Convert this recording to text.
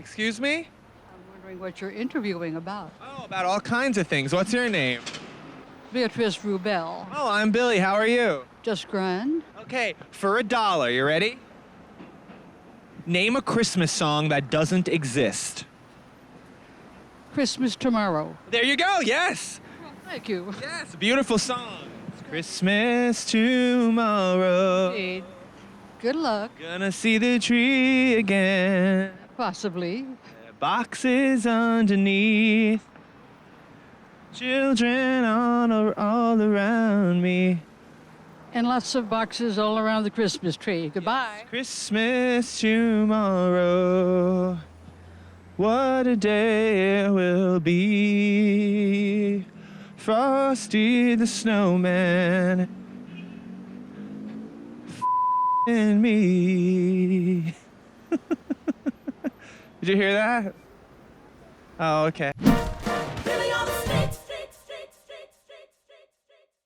Excuse me? I'm wondering what you're interviewing about. Oh, about all kinds of things. What's your name? Beatrice Rubel. Oh, I'm Billy. How are you? Just grand. Okay, for $1, you ready? Name a Christmas song that doesn't exist. Christmas tomorrow. There you go, yes! Well, thank you. Yes, beautiful song. It's Christmas tomorrow. Indeed. Good luck. Gonna see the tree again. Possibly. Boxes underneath. Children all around me. And lots of boxes all around the Christmas tree. Goodbye. Christmas tomorrow. What a day it will be. Frosty the snowman. And me. Did you hear that? Oh, okay. Billy on the street.